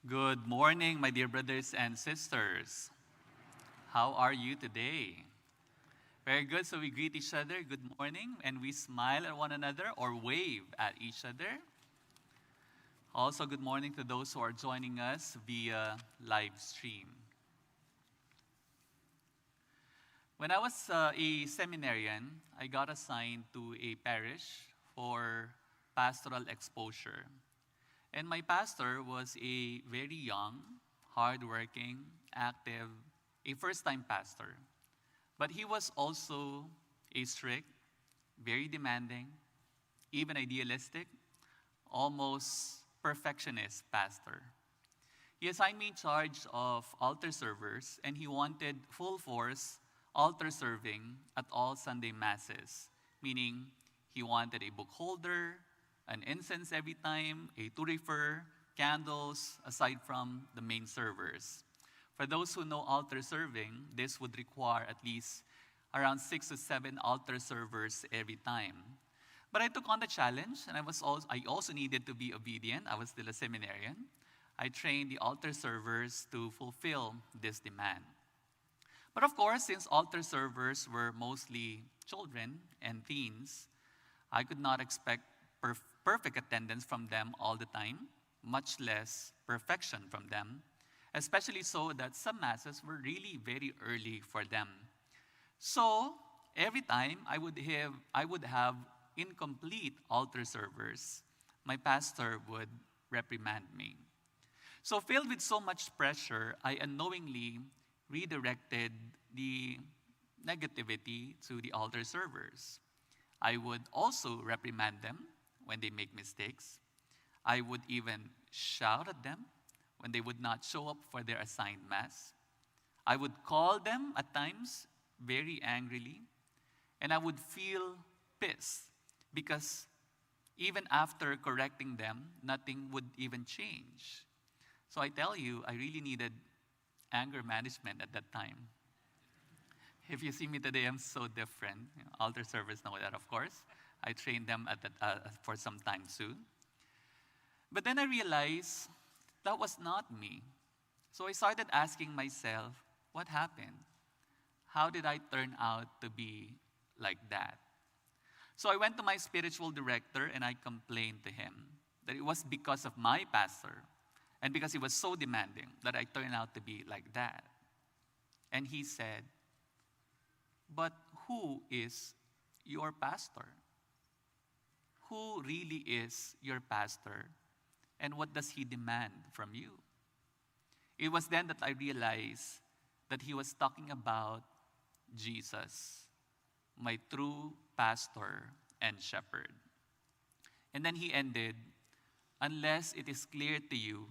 Good morning, my dear brothers and sisters. How are you today? Very good. So we greet each other, good morning, and we smile at one another or wave at each other. Also, good morning to those who are joining us via live stream. When I was a seminarian, I got assigned to a parish for pastoral exposure. And my pastor was a very young, hardworking, active, a first-time pastor. But he was also a strict, very demanding, even idealistic, almost perfectionist pastor. He assigned me in charge of altar servers, and he wanted full force altar serving at all Sunday masses, meaning he wanted a book holder, an incense every time, a turifer, candles, aside from the main servers. For those who know altar serving, this would require at least around 6 to 7 altar servers every time. But I took on the challenge, and I also needed to be obedient. I was still a seminarian. I trained the altar servers to fulfill this demand. But of course, since altar servers were mostly children and teens, I could not expect perfect attendance from them all the time, much less perfection from them, especially so that some masses were really very early for them. So every time I would have incomplete altar servers, my pastor would reprimand me. So filled with so much pressure, I unknowingly redirected the negativity to the altar servers. I would also reprimand them when they make mistakes. I would even shout at them when they would not show up for their assigned mass. I would call them at times very angrily, and I would feel pissed because even after correcting them, nothing would even change. So I tell you, I really needed anger management at that time. If you see me today, I'm so different. Altar servers know that, of course. I trained them for some time soon. But then I realized that was not me. So I started asking myself, what happened? How did I turn out to be like that? So I went to my spiritual director and I complained to him that it was because of my pastor and because he was so demanding that I turned out to be like that. And he said, but who is your pastor? Who really is your pastor? And what does he demand from you? It was then that I realized that he was talking about Jesus, my true pastor and shepherd. And then he ended, unless it is clear to you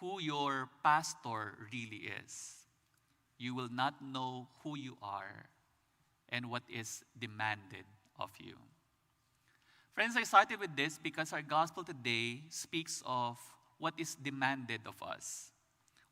who your pastor really is, you will not know who you are and what is demanded of you. Friends, I started with this because our gospel today speaks of what is demanded of us.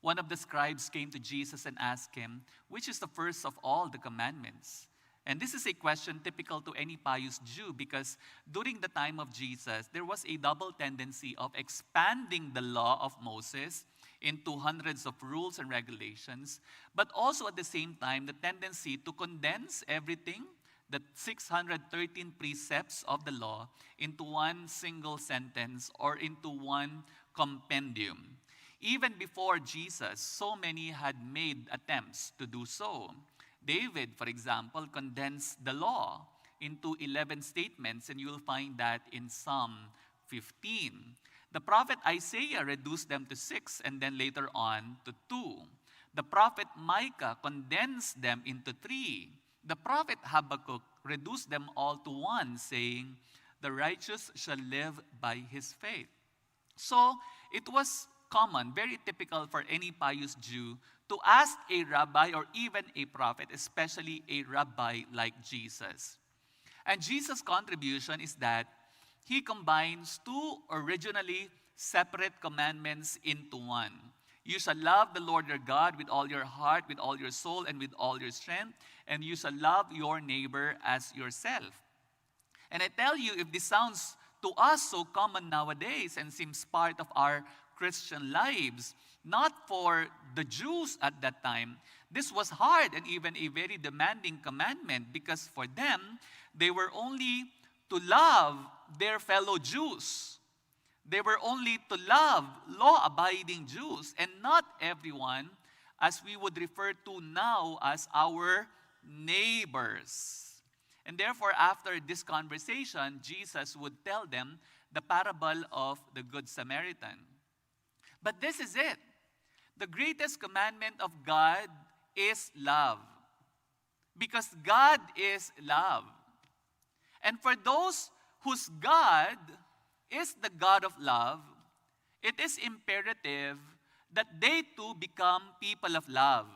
One of the scribes came to Jesus and asked him, which is the first of all the commandments? And this is a question typical to any pious Jew because during the time of Jesus, there was a double tendency of expanding the law of Moses into hundreds of rules and regulations, but also at the same time, the tendency to condense everything, the 613 precepts of the law, into one single sentence or into one compendium. Even before Jesus, so many had made attempts to do so. David, for example, condensed the law into 11 statements, and you'll find that in Psalm 15. The prophet Isaiah reduced them to 6 and then later on to 2. The prophet Micah condensed them into 3. The prophet Habakkuk reduced them all to 1, saying, the righteous shall live by his faith. So it was common, very typical for any pious Jew to ask a rabbi or even a prophet, especially a rabbi like Jesus. And Jesus' contribution is that he combines two originally separate commandments into one. You shall love the Lord your God with all your heart, with all your soul, and with all your strength, and you shall love your neighbor as yourself. And I tell you, if this sounds to us so common nowadays and seems part of our Christian lives. Not for the Jews at that time. This was hard and even a very demanding commandment because for them, they were only to love their fellow Jews. They were only to love law-abiding Jews and not everyone, as we would refer to now as our neighbors. And therefore, after this conversation, Jesus would tell them the parable of the Good Samaritan. But this is it. The greatest commandment of God is love. Because God is love. And for those whose God is the God of love, it is imperative that they too become people of love.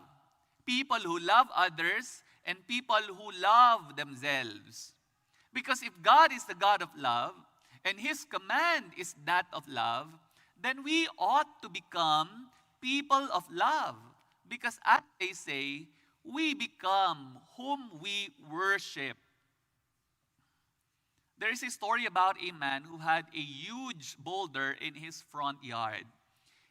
People who love others and people who love themselves. Because if God is the God of love and His command is that of love, then we ought to become people of love. Because as they say, we become whom we worship. There is a story about a man who had a huge boulder in his front yard.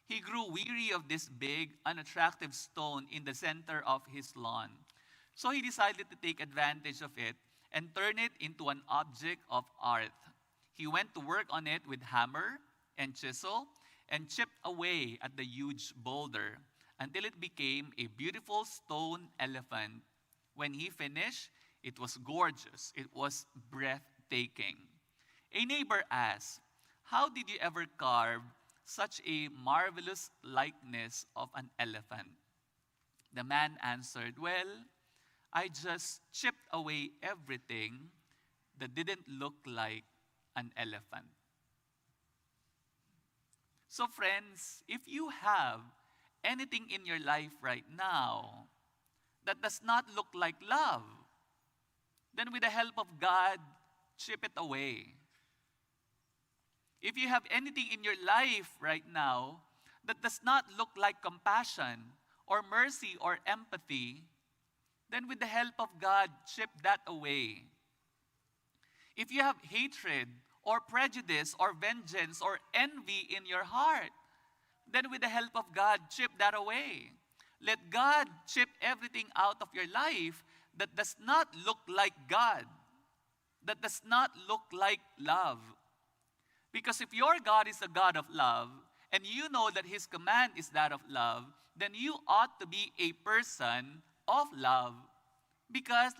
He grew weary of this big, unattractive stone in the center of his lawn. So he decided to take advantage of it and turn it into an object of art. He went to work on it with hammer and chisel and chipped away at the huge boulder until it became a beautiful stone elephant. When he finished, it was gorgeous. It was breathtaking. A neighbor asked, "How did you ever carve such a marvelous likeness of an elephant?" The man answered, "Well, I just chipped away everything that didn't look like an elephant." So friends, if you have anything in your life right now that does not look like love, then with the help of God, chip it away. If you have anything in your life right now that does not look like compassion or mercy or empathy, then with the help of God, chip that away. If you have hatred or prejudice or vengeance or envy in your heart, then with the help of God, chip that away. Let God chip everything out of your life that does not look like God, that does not look like love. Because if your God is a God of love, and you know that His command is that of love, then you ought to be a person of love. Because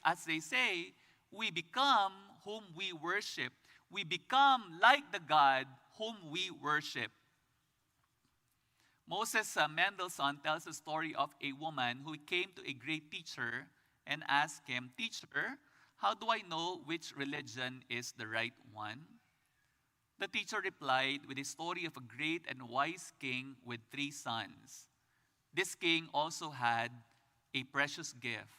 as they say, we become whom we worship. We become like the God whom we worship. Moses Mendelssohn tells a story of a woman who came to a great teacher and asked him, "Teacher, how do I know which religion is the right one?" The teacher replied with a story of a great and wise king with 3 sons. This king also had a precious gift,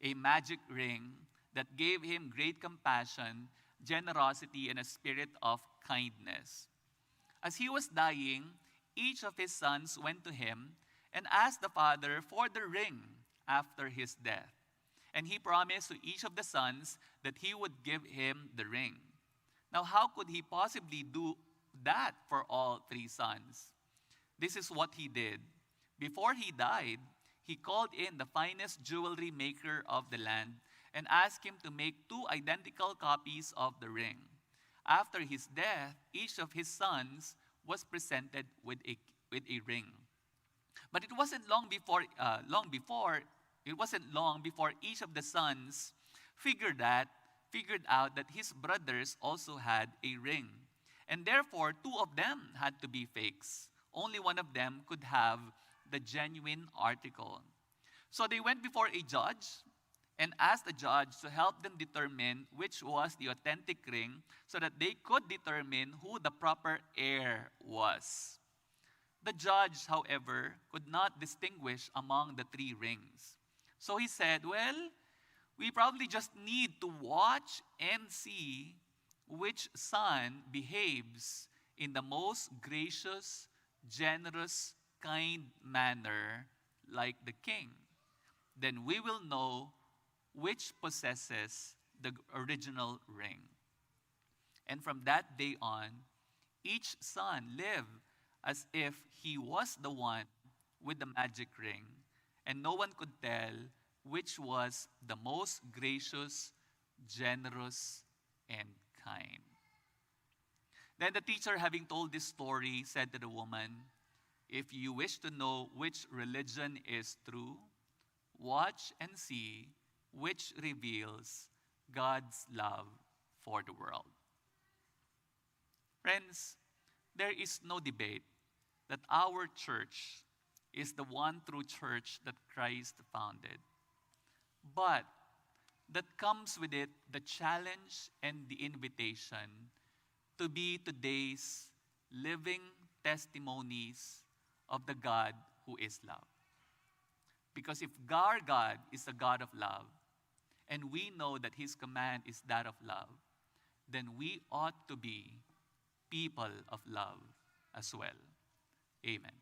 a magic ring that gave him great compassion, generosity, and a spirit of kindness. As he was dying, each of his sons went to him and asked the father for the ring after his death. And he promised to each of the sons that he would give him the ring. Now, how could he possibly do that for all 3 sons? This is what he did. Before he died, he called in the finest jewelry maker of the land and asked him to make 2 identical copies of the ring. After his death, each of his sons was presented with a ring. But it wasn't long before each of the sons figured out that his brothers also had a ring. And therefore, 2 of them had to be fakes. Only one of them could have the genuine article. So they went before a judge and asked the judge to help them determine which was the authentic ring so that they could determine who the proper heir was. The judge, however, could not distinguish among the 3 rings. So he said, "Well, we probably just need to watch and see which son behaves in the most gracious, generous, kind manner like the king. Then we will know which possesses the original ring." And from that day on, each son lived as if he was the one with the magic ring, and no one could tell which was the most gracious, generous, and kind. Then the teacher, having told this story, said to the woman, "If you wish to know which religion is true, watch and see which reveals God's love for the world." Friends, there is no debate that our church is the one true church that Christ founded. But that comes with it the challenge and the invitation to be today's living testimonies of the God who is love. Because if our God is a God of love, and we know that His command is that of love, then we ought to be people of love as well. Amen.